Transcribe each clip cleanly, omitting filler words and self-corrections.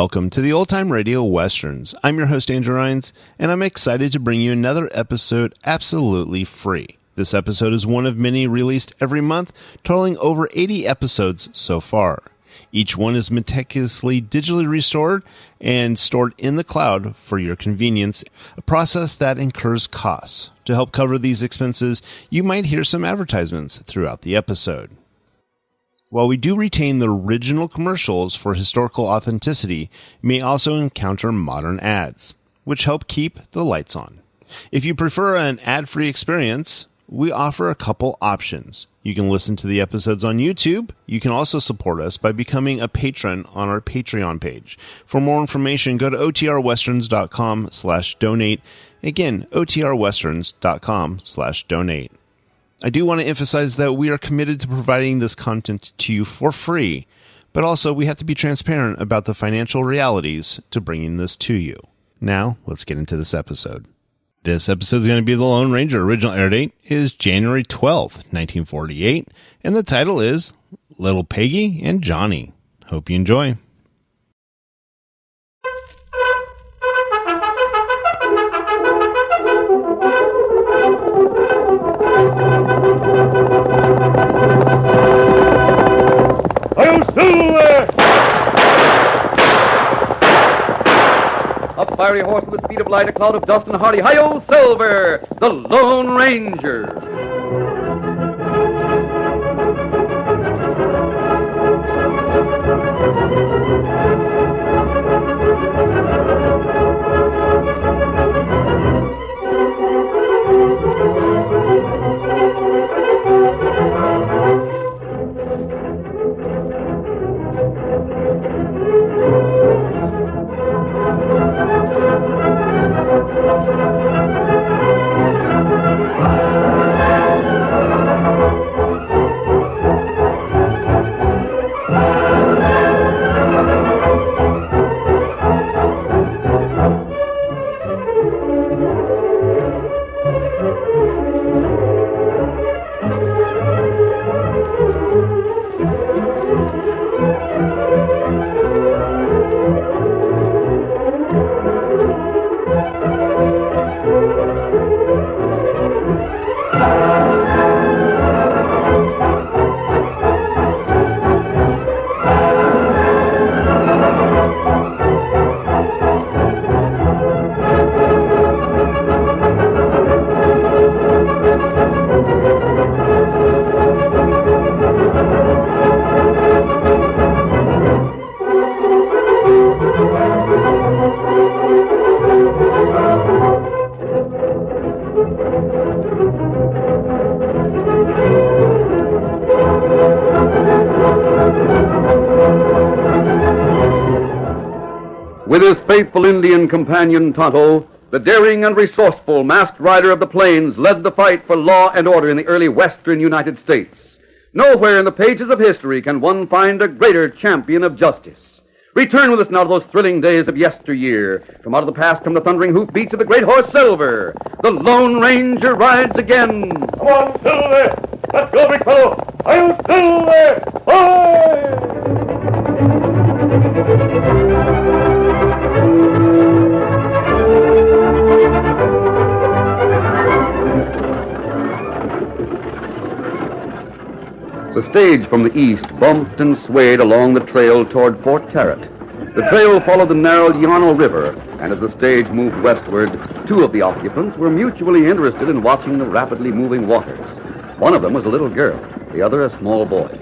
Welcome to the Old Time Radio Westerns. I'm your host, Andrew Rines, and I'm excited to bring you another episode absolutely free. This episode is one of many released every month, totaling over 80 episodes so far. Each one is meticulously digitally restored and stored in the cloud for your convenience, a process that incurs costs. To help cover these expenses, you might hear some advertisements throughout the episode. While we do retain the original commercials for historical authenticity, you may also encounter modern ads, which help keep the lights on. If you prefer an ad-free experience, we offer a couple options. You can listen to the episodes on YouTube. You can also support us by becoming a patron on our Patreon page. For more information, go to otrwesterns.com/donate. Again, otrwesterns.com/donate. I do want to emphasize that we are committed to providing this content to you for free, but also we have to be transparent about the financial realities to bringing this to you. Now, let's get into this episode. This episode is going to be The Lone Ranger. Original air date is January 12th, 1948, and the title is Little Peggy and Johnny. Hope you enjoy. A fiery horse with the speed of light, a cloud of dust, and a hearty hi-yo, Silver, the Lone Ranger. With his faithful Indian companion Tonto, the daring and resourceful masked rider of the plains led the fight for law and order in the early western United States. Nowhere in the pages of history can one find a greater champion of justice. Return with us now to those thrilling days of yesteryear. From out of the past come the thundering hoofbeats of the great horse Silver. The Lone Ranger rides again. Come on, Silver! Let's go, big fellow! I'll Silver! Hoy! The stage from the east bumped and swayed along the trail toward Fort Tarrant. The trail followed the narrow Yarnell River, and as the stage moved westward, two of the occupants were mutually interested in watching the rapidly moving waters. One of them was a little girl, the other a small boy.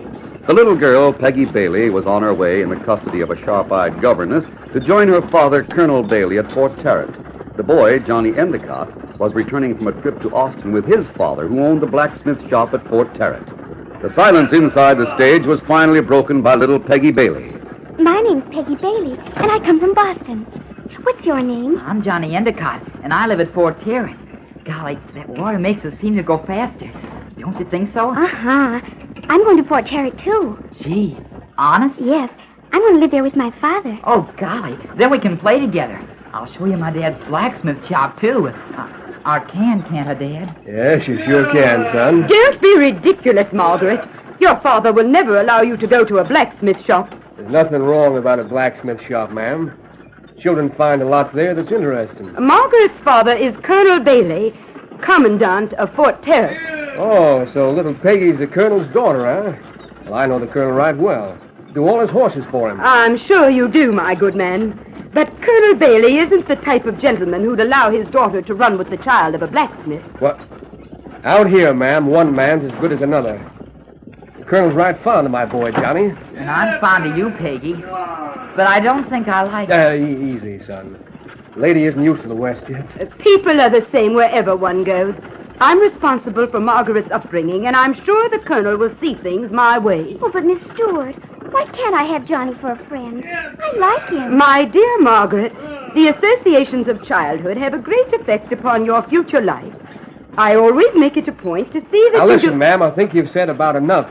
The little girl, Peggy Bailey, was on her way in the custody of a sharp-eyed governess to join her father, Colonel Bailey, at Fort Tarrant. The boy, Johnny Endicott, was returning from a trip to Austin with his father, who owned a blacksmith shop at Fort Tarrant. The silence inside the stage was finally broken by little Peggy Bailey. My name's Peggy Bailey, and I come from Boston. What's your name? I'm Johnny Endicott, and I live at Fort Tarrant. Golly, that water makes us seem to go faster. Don't you think so? Uh-huh. I'm going to Fort Tarrant, too. Gee, honest? Yes. I'm going to live there with my father. Oh, golly. Then we can play together. I'll show you my dad's blacksmith shop, too. Can't I, Dad? Yes, you sure can, son. Don't be ridiculous, Margaret. Your father will never allow you to go to a blacksmith shop. There's nothing wrong about a blacksmith shop, ma'am. Children find a lot there that's interesting. Margaret's father is Colonel Bailey, Commandant of Fort Tarrant. Oh, so little Peggy's the colonel's daughter, huh? Well, I know the colonel right well. Do all his horses for him. I'm sure you do, my good man. But Colonel Bailey isn't the type of gentleman who'd allow his daughter to run with the child of a blacksmith. What? Out here, ma'am, one man's as good as another. The colonel's right fond of my boy, Johnny. And I'm fond of you, Peggy. But I don't think I like it. Easy, son. Lady isn't used to the West yet. People are the same wherever one goes. I'm responsible for Margaret's upbringing, and I'm sure the Colonel will see things my way. Oh, but Miss Stewart, why can't I have Johnny for a friend? I like him. My dear Margaret, the associations of childhood have a great effect upon your future life. I always make it a point to see that Now, you listen, do... ma'am, I think you've said about enough.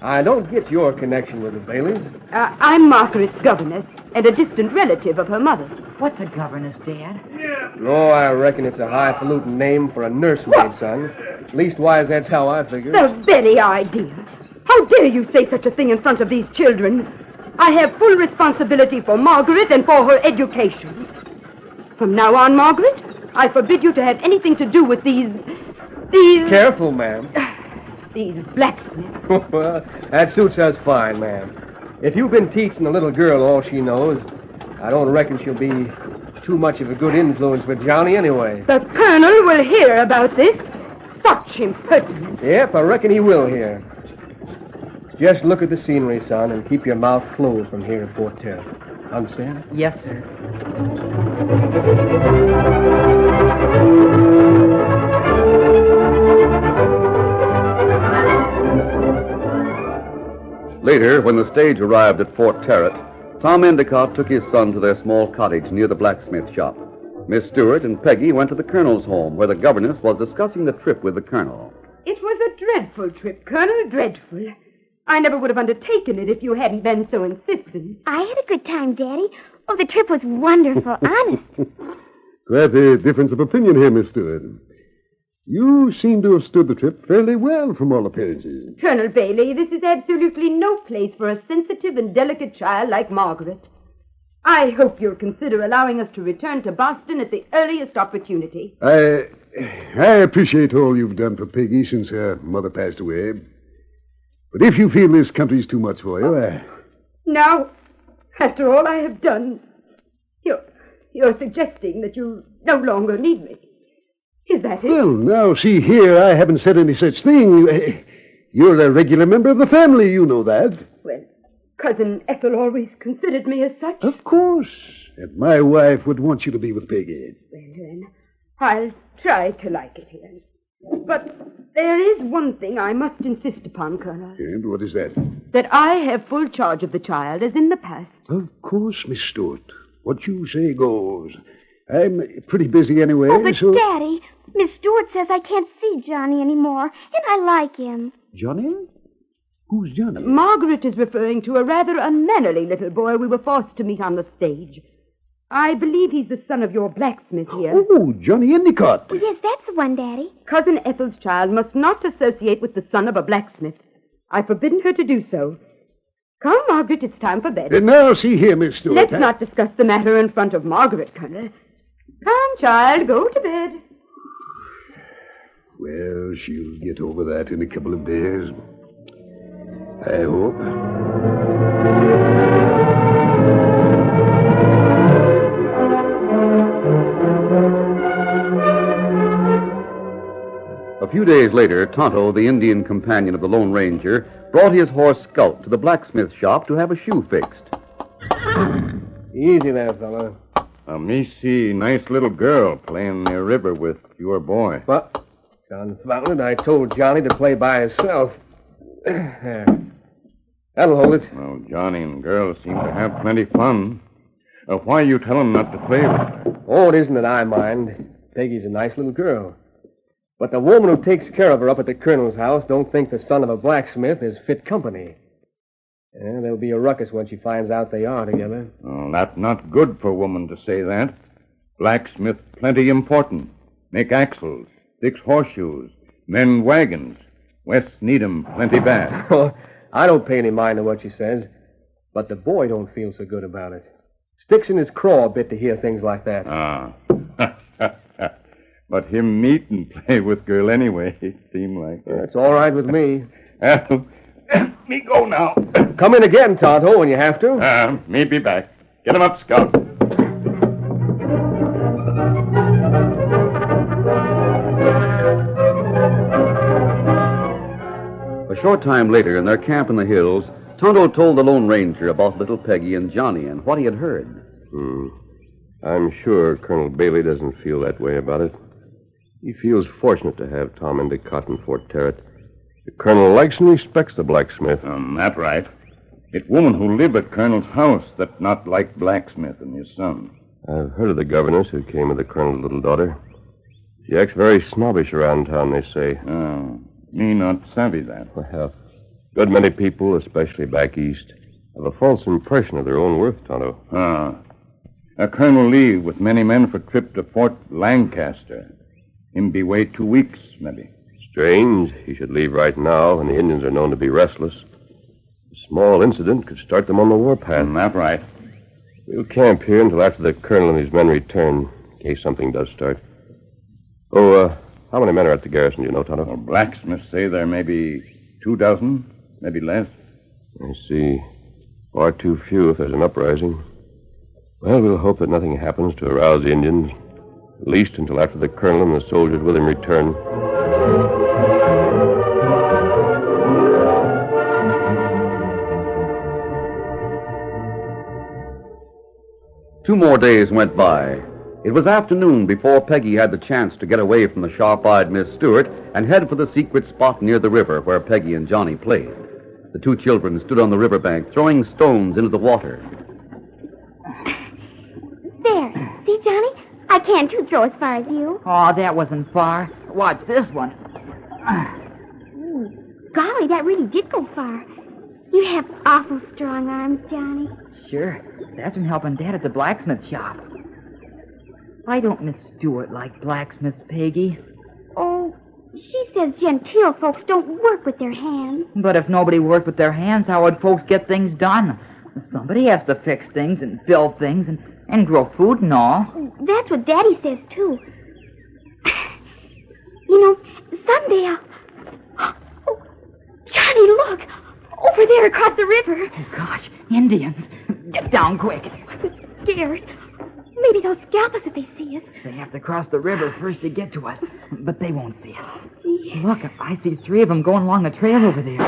I don't get your connection with the Baileys. I'm Margaret's governess and a distant relative of her mother's. What's a governess, Dad? No, I reckon it's a highfalutin name for a nursemaid, son. Leastwise, that's how I figure. The very idea. How dare you say such a thing in front of these children? I have full responsibility for Margaret and for her education. From now on, Margaret, I forbid you to have anything to do with these... Careful, ma'am. These blacksmiths. Well, that suits us fine, ma'am. If you've been teaching the little girl all she knows, I don't reckon she'll be too much of a good influence with Johnny anyway. The Colonel will hear about this. Such impertinence. Yep, I reckon he will hear. Just look at the scenery, son, and keep your mouth closed from here at Fort Tarrant. Understand? Yes, sir. Later, when the stage arrived at Fort Tarrant, Tom Endicott took his son to their small cottage near the blacksmith shop. Miss Stewart and Peggy went to the colonel's home, where the governess was discussing the trip with the colonel. It was a dreadful trip, Colonel, dreadful. I never would have undertaken it if you hadn't been so insistent. I had a good time, Daddy. Oh, the trip was wonderful, honest. Quite a difference of opinion here, Miss Stewart. You seem to have stood the trip fairly well from all appearances. Colonel Bailey, this is absolutely no place for a sensitive and delicate child like Margaret. I hope you'll consider allowing us to return to Boston at the earliest opportunity. I appreciate all you've done for Peggy since her mother passed away. But if you feel this country's too much for you, Now, after all I have done, you're suggesting that you no longer need me. Is that it? Well, now, see here, I haven't said any such thing. You're a regular member of the family, you know that. Well, Cousin Ethel always considered me as such. Of course. And my wife would want you to be with Peggy. Well, then, I'll try to like it here. But there is one thing I must insist upon, Colonel. And what is that? That I have full charge of the child, as in the past. Of course, Miss Stewart. What you say goes. I'm pretty busy anyway, Oh, but so... Daddy, Miss Stewart says I can't see Johnny anymore, and I like him. Johnny? Who's Johnny? Margaret is referring to a rather unmannerly little boy we were forced to meet on the stage. I believe he's the son of your blacksmith here. Oh, Johnny Endicott. Oh, yes, that's the one, Daddy. Cousin Ethel's child must not associate with the son of a blacksmith. I've forbidden her to do so. Come, Margaret, it's time for bed. Now, see here, Miss Stewart. Let's not discuss the matter in front of Margaret, Colonel. Come, child, go to bed. Well, she'll get over that in a couple of days. I hope. A few days later, Tonto, the Indian companion of the Lone Ranger, brought his horse Scout to the blacksmith shop to have a shoe fixed. Easy there, fella. Me see nice little girl playing near river with your boy. But, confound it, I told Johnny to play by himself. There. That'll hold it. Well, Johnny and girl seem to have plenty fun. Why you tell him not to play with her? Oh, it isn't that I mind. Peggy's a nice little girl. But the woman who takes care of her up at the colonel's house don't think the son of a blacksmith is fit company. Yeah, there'll be a ruckus when she finds out they are together. Oh, that's not good for a woman to say that. Blacksmith plenty important. Make axles, fix horseshoes, mend wagons. West need 'em plenty bad. Oh, I don't pay any mind to what she says. But the boy don't feel so good about it. Sticks in his craw a bit to hear things like that. Ah. But him meet and play with girl anyway, it seemed like. It's all right with me. Me go now. Come in again, Tonto, when you have to. Me be back. Get him up, Scout. A short time later, in their camp in the hills, Tonto told the Lone Ranger about little Peggy and Johnny and what he had heard. I'm sure Colonel Bailey doesn't feel that way about it. He feels fortunate to have Tom Endicott in Fort Tarrant. The colonel likes and respects the blacksmith. That right. It woman who live at Colonel's house that not like blacksmith and his son. I've heard of the governess who came with the colonel's little daughter. She acts very snobbish around town, they say. Me not savvy that. Well, good many people, especially back east, have a false impression of their own worth, Tonto. Colonel Lee with many men for trip to Fort Lancaster. Him be wait 2 weeks, maybe. Strange. He should leave right now when the Indians are known to be restless. A small incident could start them on the warpath. That right. We'll camp here until after the colonel and his men return, in case something does start. How many men are at the garrison, do you know, Tonto? Well, blacksmiths say there may be 24, maybe less. I see. Far too few if there's an uprising. Well, we'll hope that nothing happens to arouse the Indians, at least until after the colonel and the soldiers with him return. Two more days went by. It was afternoon before Peggy had the chance to get away from the sharp-eyed Miss Stewart and head for the secret spot near the river where Peggy and Johnny played. The two children stood on the riverbank throwing stones into the water. There. See, Johnny? I can't too throw as far as you. Oh, that wasn't far. Watch this one. Golly, that really did go far. You have awful strong arms, Johnny. Sure. That's from helping Dad at the blacksmith shop. Why don't Miss Stewart like blacksmiths, Peggy? Oh, she says genteel folks don't work with their hands. But if nobody worked with their hands, how would folks get things done? Somebody has to fix things and build things and grow food and all. That's what Daddy says, too. You know, someday I'll... Oh, Johnny, look! Over there across the river. Oh, gosh, Indians. Get down quick. I'm scared. Maybe they'll scalp us if they see us. They have to cross the river first to get to us, but they won't see us. Gee. Look, I see 3 of them going along the trail over there.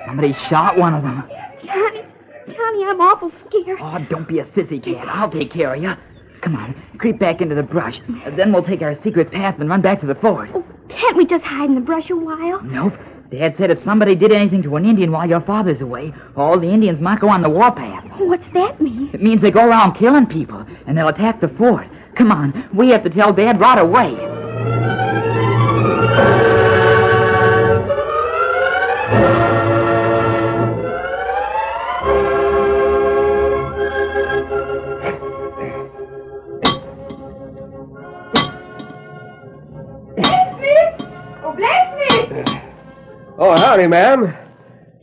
Somebody shot one of them. Johnny, I'm awful scared. Oh, don't be a sissy cat. I'll take care of you. Come on, creep back into the brush. Then we'll take our secret path and run back to the fort. Oh, can't we just hide in the brush a while? Nope. Dad said if somebody did anything to an Indian while your father's away, all the Indians might go on the warpath. What's that mean? It means they go around killing people, and they'll attack the fort. Come on, we have to tell Dad right away. Oh, howdy, ma'am.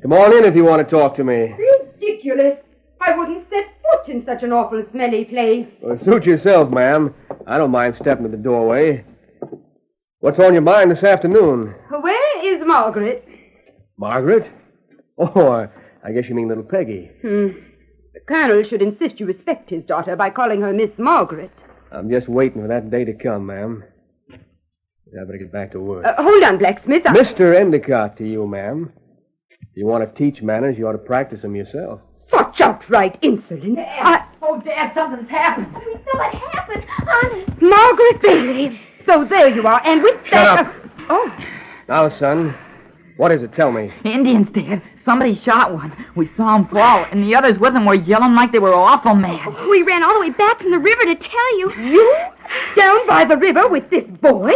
Come on in if you want to talk to me. Ridiculous. I wouldn't set foot in such an awful smelly place. Well, suit yourself, ma'am. I don't mind stepping to the doorway. What's on your mind this afternoon? Where is Margaret? Margaret? Oh, I guess you mean little Peggy. The Colonel should insist you respect his daughter by calling her Miss Margaret. I'm just waiting for that day to come, ma'am. I better get back to work. Hold on, blacksmith. Mr. Endicott to you, ma'am. If you want to teach manners, you ought to practice them yourself. Such outright insolence. Oh, Dad, something's happened. We saw it happen, honest. Margaret Bailey. So there you are, and with that... Shut up. Oh. Now, son, what is it? Tell me. Indians, Dad. Somebody shot one. We saw him fall, and the others with him were yelling like they were awful mad. We ran all the way back from the river to tell you. You? Down by the river with this boy?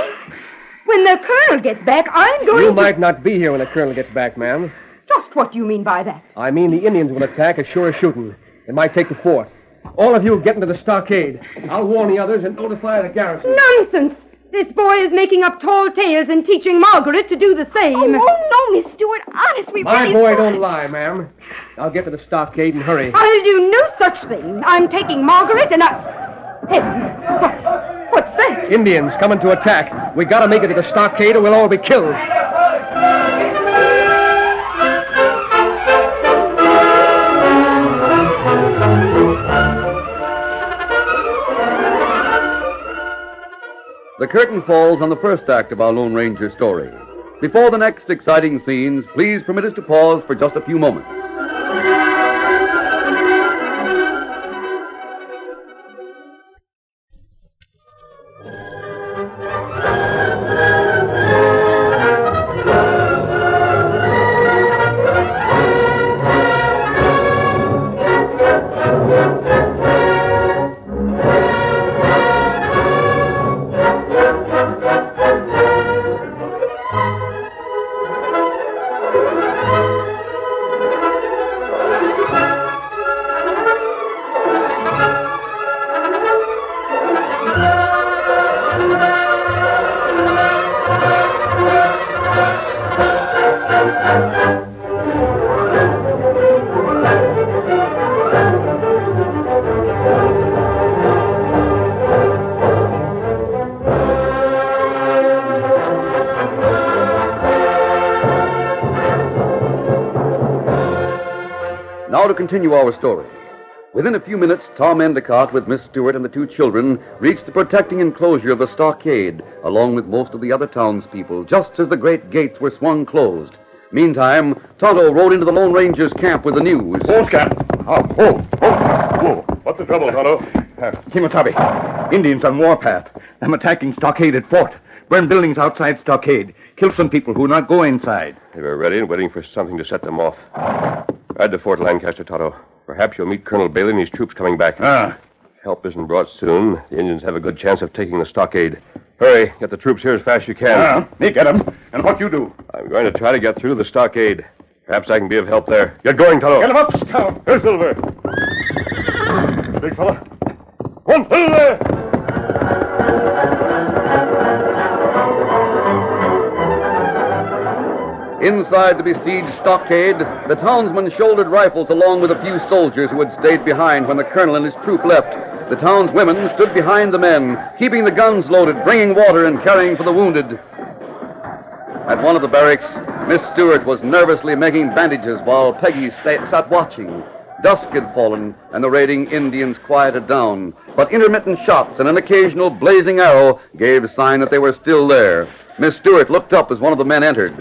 When the Colonel gets back, I'm going to... You might not be here when the Colonel gets back, ma'am. Just what do you mean by that? I mean the Indians will attack as sure as shooting. They might take the fort. All of you get into the stockade. I'll warn the others and notify the garrison. Nonsense! This boy is making up tall tales and teaching Margaret to do the same. Oh, no, Miss Stewart. Honest, we My really boy thought... don't lie, ma'am. I'll get to the stockade and hurry. I'll do no such thing. I'm taking Margaret and Heavens. What's that? Indians coming to attack. We gotta make it to the stockade or we'll all be killed. The curtain falls on the first act of our Lone Ranger story. Before the next exciting scenes, please permit us to pause for just a few moments. Now to continue our story. Within a few minutes, Tom Endicott, with Miss Stewart and the two children, reached the protecting enclosure of the stockade, along with most of the other townspeople, just as the great gates were swung closed. Meantime, Tonto rode into the Lone Ranger's camp with the news. Oh, Scott. Whoa. What's the trouble, Tonto? Kimatabi. Indians on warpath. Them attacking stockade at fort. Burn buildings outside stockade. Kill some people who will not go inside. They were ready and waiting for something to set them off. Ride to Fort Lancaster, Tonto. Perhaps you'll meet Colonel Bailey and his troops coming back. Help isn't brought soon. The Indians have a good chance of taking the stockade. Hurry, get the troops here as fast as you can. Me get them. And what you do? I'm going to try to get through to the stockade. Perhaps I can be of help there. Get going, Tonto. Get them up, Scout. Here's Silver. Big fella. One, Silver! Inside the besieged stockade, the townsmen shouldered rifles along with a few soldiers who had stayed behind when the colonel and his troop left. The townswomen stood behind the men, keeping the guns loaded, bringing water, and caring for the wounded. At one of the barracks, Miss Stewart was nervously making bandages while Peggy sat watching. Dusk had fallen, and the raiding Indians quieted down, but intermittent shots and an occasional blazing arrow gave sign that they were still there. Miss Stewart looked up as one of the men entered.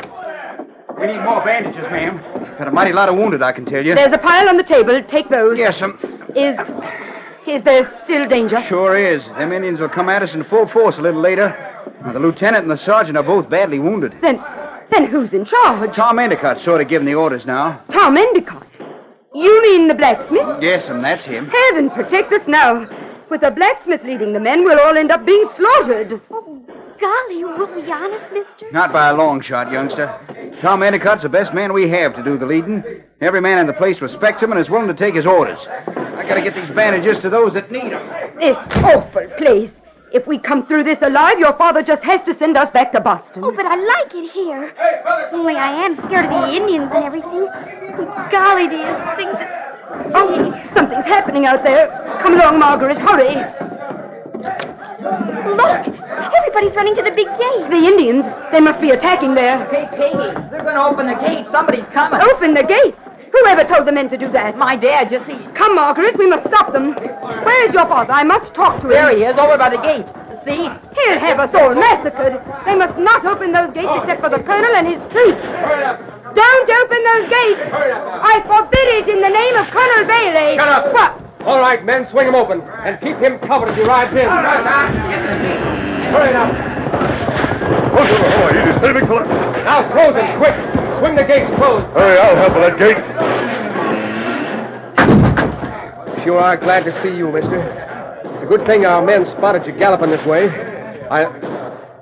We need more bandages, ma'am. Got a mighty lot of wounded, I can tell you. There's a pile on the table. Take those. Yes, Is there still danger? Sure is. Them Indians will come at us in full force a little later. Now, the lieutenant and the sergeant are both badly wounded. Then who's in charge? Tom Endicott's sort of giving the orders now. Tom Endicott? You mean the blacksmith? Yes, and that's him. Heaven protect us now. With the blacksmith leading the men, we'll all end up being slaughtered. Oh, golly, will we honest, mister? Not by a long shot, youngster. Tom Endicott's the best man we have to do the leading. Every man in the place respects him and is willing to take his orders. I gotta get these bandages to those that need them. This awful place. If we come through this alive, your father just has to send us back to Boston. Oh, but I like it here. Only I am scared of the Indians and everything. Golly, do you think that... Oh, something's happening out there. Come along, Margaret. Hurry. Look, everybody's running to the big gate. The Indians. They must be attacking there. Hey, Peggy, they're going to open the gate. Somebody's coming. Open the gates. Whoever told the men to do that? My dad, you see. Come, Margaret. We must stop them. Where is your father? I must talk to him. There he is, over by the gate. See? He'll have us all massacred. They must not open those gates except for the colonel and his troops. Don't open those gates. I forbid it in the name of Colonel Bailey. Shut up. What? All right, men, swing him open. And keep him covered as he rides in. Hurry now. Easy, steady, big fella. Now, close him, quick. Swing the gates closed. Hurry, I'll help with that gate. Sure are glad to see you, mister. It's a good thing our men spotted you galloping this way.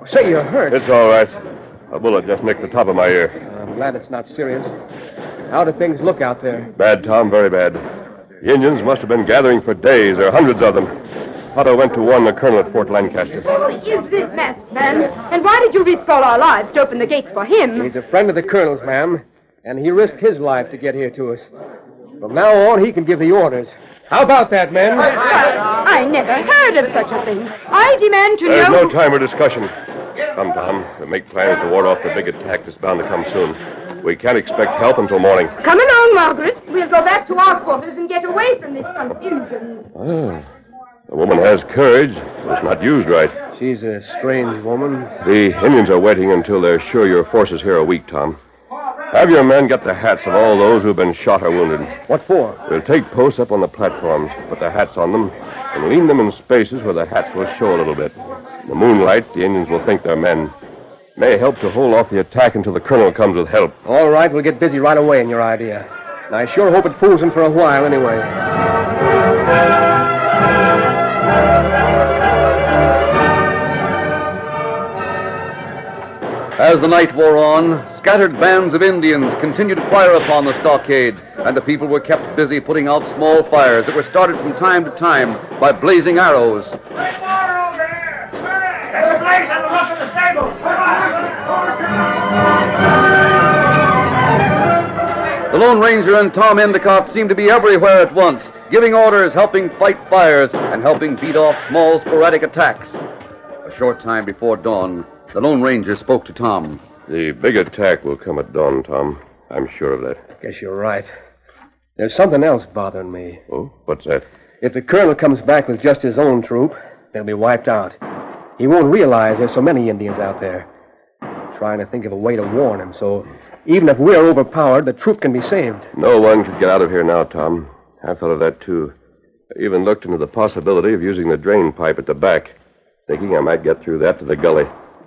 Say, you're hurt. It's all right. A bullet just nicked the top of my ear. I'm glad it's not serious. How do things look out there? Bad, Tom, very bad. The Indians must have been gathering for days. There are hundreds of them. Otto went to warn the colonel at Fort Lancaster. Who is this masked man? And why did you risk all our lives to open the gates for him? He's a friend of the colonel's, ma'am, and he risked his life to get here to us. From now on, he can give the orders. How about that, men? I never heard of such a thing. I demand to There's know... no time for discussion. Come, Tom. We'll make plans to ward off the big attack that's bound to come soon. We can't expect help until morning. Come along, Margaret. We'll go back to our quarters and get away from this confusion. Oh, the woman has courage, but it's not used right. She's a strange woman. The Indians are waiting until they're sure your forces here are weak, Tom. Have your men get the hats of all those who've been shot or wounded. What for? We'll take posts up on the platforms, put their hats on them, and lean them in spaces where the hats will show a little bit. In the moonlight, the Indians will think they're men. May help to hold off the attack until the colonel comes with help. All right, we'll get busy right away in your idea. And I sure hope it fools him for a while anyway. As the night wore on, scattered bands of Indians continued to fire upon the stockade, and the people were kept busy putting out small fires that were started from time to time by blazing arrows. There's water over there! There's a blaze on the roof of the stable! The Lone Ranger and Tom Endicott seemed to be everywhere at once, giving orders, helping fight fires, and helping beat off small sporadic attacks. A short time before dawn, the Lone Ranger spoke to Tom. The big attack will come at dawn, Tom. I'm sure of that. Guess you're right. There's something else bothering me. Oh, what's that? If the colonel comes back with just his own troop, they'll be wiped out. He won't realize there's so many Indians out there. I'm trying to think of a way to warn him, so even if we're overpowered, the troop can be saved. No one could get out of here now, Tom. I thought of that, too. I even looked into the possibility of using the drain pipe at the back, thinking I might get through that to the gully.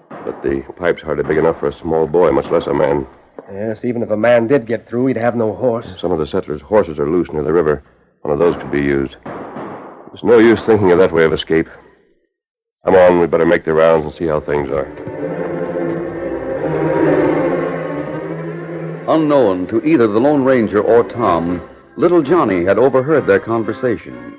But the pipe's hardly big enough for a small boy, much less a man. Yes, even if a man did get through, he'd have no horse. Some of the settlers' horses are loose near the river. One of those could be used. There's no use thinking of that way of escape. Come on, we'd better make the rounds and see how things are. Unknown to either the Lone Ranger or Tom, little Johnny had overheard their conversation.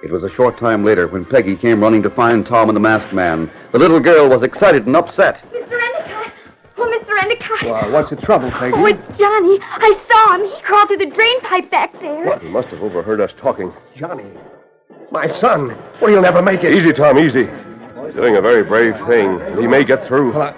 It was a short time later when Peggy came running to find Tom and the masked man. The little girl was excited and upset. Mr. Endicott! Oh, Mr. Endicott! Well, what's the trouble, Peggy? Oh, it's Johnny. I saw him. He crawled through the drain pipe back there. What? He must have overheard us talking. Johnny. My son. Well, you'll never make it. Easy, Tom, easy. He's doing a very brave thing. He may get through. Well,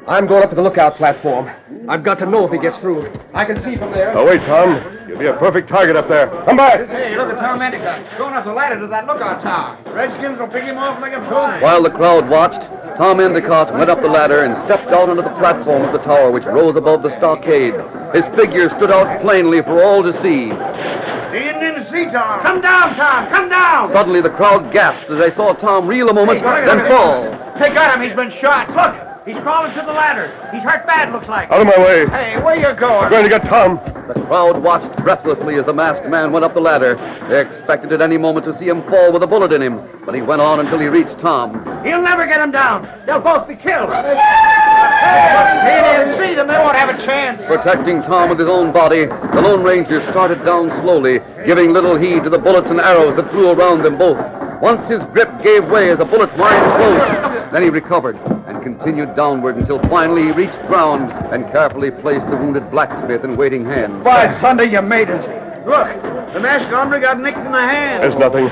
I'm going up to the lookout platform. I've got to know if he gets through. I can see from there. Oh, wait, Tom. You'll be a perfect target up there. Come back. Hey, look at Tom Endicott. Going up the ladder to that lookout tower. Redskins will pick him off like a fly. While the crowd watched, Tom Endicott went up the ladder and stepped out onto the platform of the tower which rose above the stockade. His figure stood out plainly for all to see. He isn't in the sea, Tom. Come down, Tom. Come down. Suddenly the crowd gasped as they saw Tom reel a moment, then fall. They got him. He's been shot. Look. He's crawling to the ladder. He's hurt bad, looks like. Out of my way. Hey, where you going? I'm going to get Tom. The crowd watched breathlessly as the masked man went up the ladder. They expected at any moment to see him fall with a bullet in him, but he went on until he reached Tom. He'll never get him down. They'll both be killed. He didn't see them. They won't have a chance. Protecting Tom with his own body, the Lone Ranger started down slowly, giving little heed to the bullets and arrows that flew around them both. Once his grip gave way as a bullet whined close. Then he recovered and continued downward until finally he reached ground and carefully placed the wounded blacksmith in waiting hands. By thunder, you made it. Look, the masked hombre got nicked in the hand. There's nothing.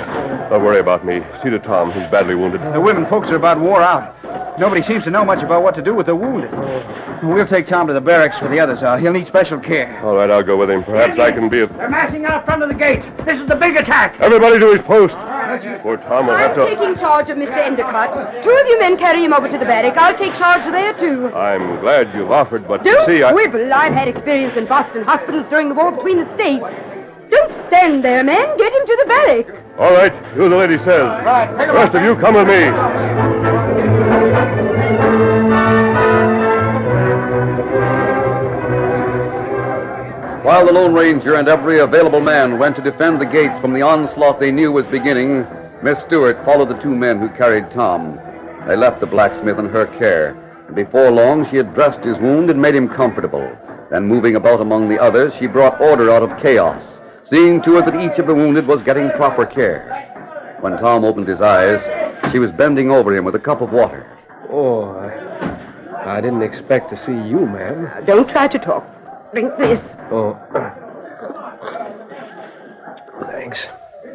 Don't worry about me. See to Tom. He's badly wounded. The women folks are about wore out. Nobody seems to know much about what to do with the wounded. We'll take Tom to the barracks where the others are. He'll need special care. All right, I'll go with him. Perhaps I can be a... They're massing out front of the gates. This is the big attack. Everybody to his post. Poor Tom will have I'm to... taking charge of Mr. Endicott. Two of you men carry him over to the barrack. I'll take charge there, too. I'm glad you've offered, but you Don't see, quibble. I've had experience in Boston hospitals during the war between the states. Don't stand there, men. Get him to the barrack. All right, do as the lady says. Right, The rest of you come with me. While the Lone Ranger and every available man went to defend the gates from the onslaught they knew was beginning, Miss Stewart followed the two men who carried Tom. They left the blacksmith in her care, and before long she had dressed his wound and made him comfortable. Then, moving about among the others, she brought order out of chaos, seeing to it that each of the wounded was getting proper care. When Tom opened his eyes, she was bending over him with a cup of water. Oh, I didn't expect to see you, ma'am. Don't try to talk. Drink this. Oh. Thanks.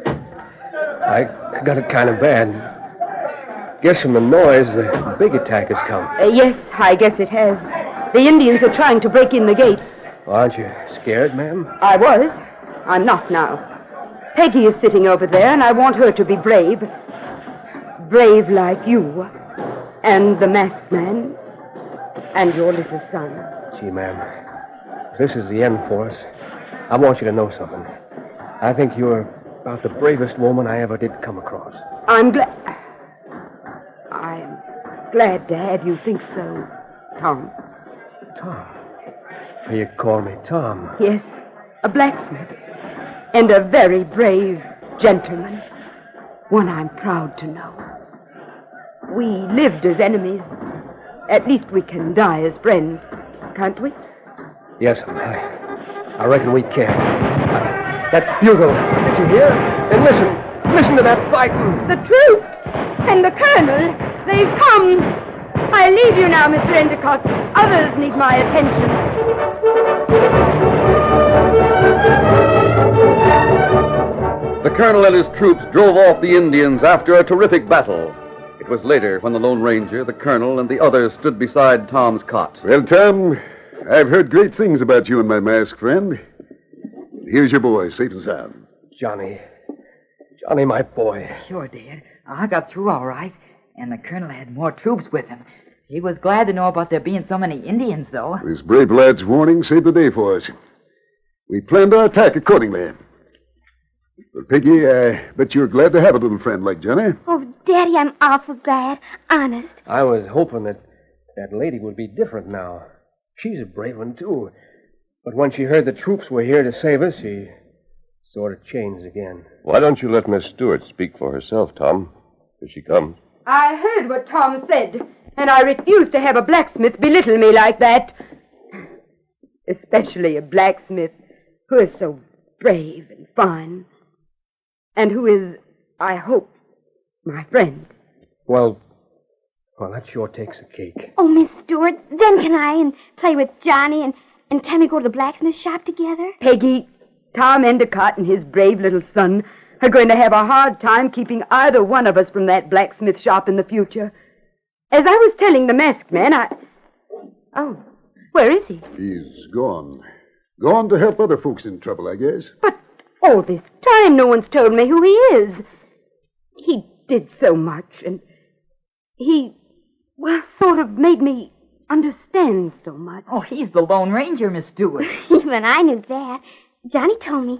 I got it kind of bad. Guess from the noise, the big attack has come. Yes, I guess it has. The Indians are trying to break in the gates. Aren't you scared, ma'am? I was. I'm not now. Peggy is sitting over there, and I want her to be brave. Brave like you, and the masked man, and your little son. Gee, ma'am, if this is the end for us, I want you to know something. I think you're about the bravest woman I ever did come across. I'm glad to have you think so, Tom. Tom? You call me Tom? Yes, a blacksmith. And a very brave gentleman. One I'm proud to know. We lived as enemies. At least we can die as friends, can't we? Yes, I reckon we can. That bugle, did you hear? And listen to that fighting. The troops and the colonel, they've come. I leave you now, Mr. Endicott. Others need my attention. The colonel and his troops drove off the Indians after a terrific battle. It was later when the Lone Ranger, the colonel, and the others stood beside Tom's cot. Well, Tom, I've heard great things about you and my masked friend. Here's your boy, safe and sound. Johnny, my boy. Sure, Dad. I got through all right, and the colonel had more troops with him. He was glad to know about there being so many Indians, though. This brave lad's warning saved the day for us. We planned our attack accordingly. Well, Peggy, I bet you're glad to have a little friend like Johnny. Oh, Daddy, I'm awful glad. Honest. I was hoping that lady would be different now. She's a brave one, too. But when she heard the troops were here to save us, she sort of changed again. Why don't you let Miss Stewart speak for herself, Tom? Here she comes. I heard what Tom said, and I refuse to have a blacksmith belittle me like that. Especially a blacksmith who is so brave and fine. And who is, I hope, my friend. Well, that sure takes a cake. Oh, Miss Stewart, then can I and play with Johnny and can we go to the blacksmith shop together? Peggy, Tom Endicott and his brave little son are going to have a hard time keeping either one of us from that blacksmith shop in the future. As I was telling the masked man, Oh, where is he? He's gone. Gone to help other folks in trouble, I guess. But all this time, no one's told me who he is. He did so much, and he, sort of made me understand so much. Oh, he's the Lone Ranger, Miss Stewart. Even I knew that. Johnny told me.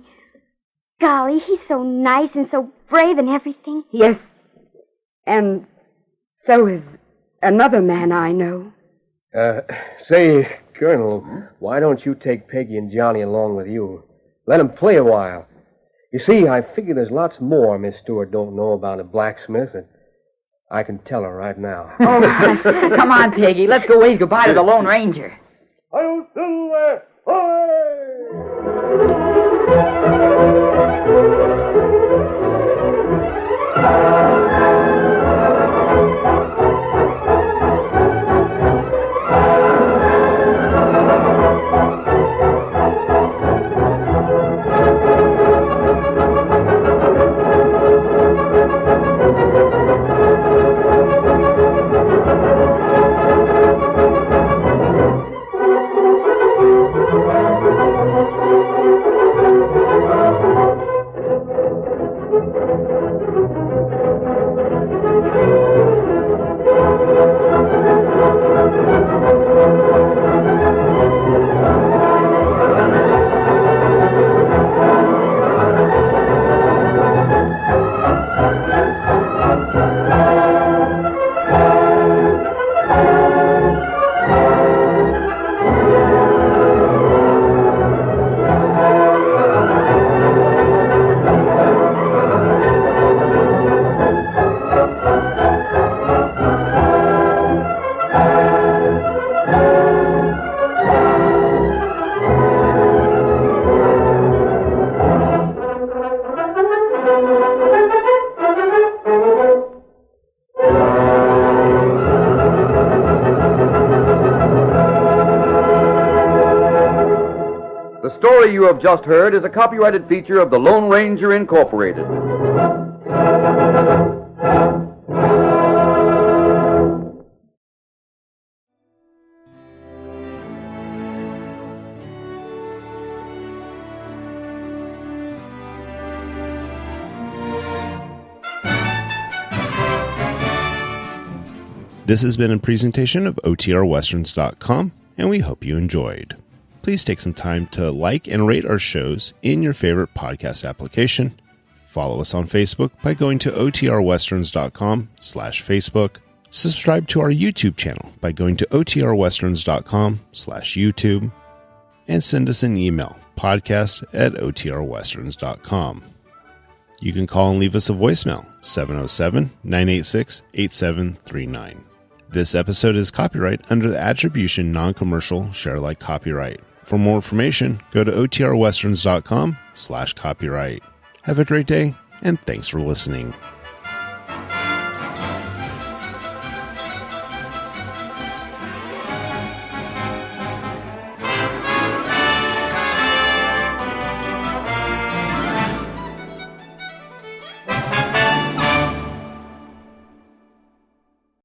Golly, he's so nice and so brave and everything. Yes, and so is another man I know. Say, Colonel, why don't you take Peggy and Johnny along with you? Let them play a while. You see, I figure there's lots more Miss Stewart don't know about a blacksmith, and I can tell her right now. Oh, come on, Peggy. Let's go wave goodbye to the Lone Ranger. I'll silver! Hoy! story you have just heard is a copyrighted feature of the Lone Ranger Incorporated. This has been a presentation of OTRWesterns.com, and we hope you enjoyed. Please take some time to like and rate our shows in your favorite podcast application. Follow us on Facebook by going to OTRWesterns.com/Facebook. Subscribe to our YouTube channel by going to OTRWesterns.com/YouTube. And send us an email, podcast@OTRWesterns.com. You can call and leave us a voicemail, 707-986-8739. This episode is copyright under the Attribution Non-Commercial Share-alike copyright. For more information, go to OTRWesterns.com/copyright. Have a great day, and thanks for listening.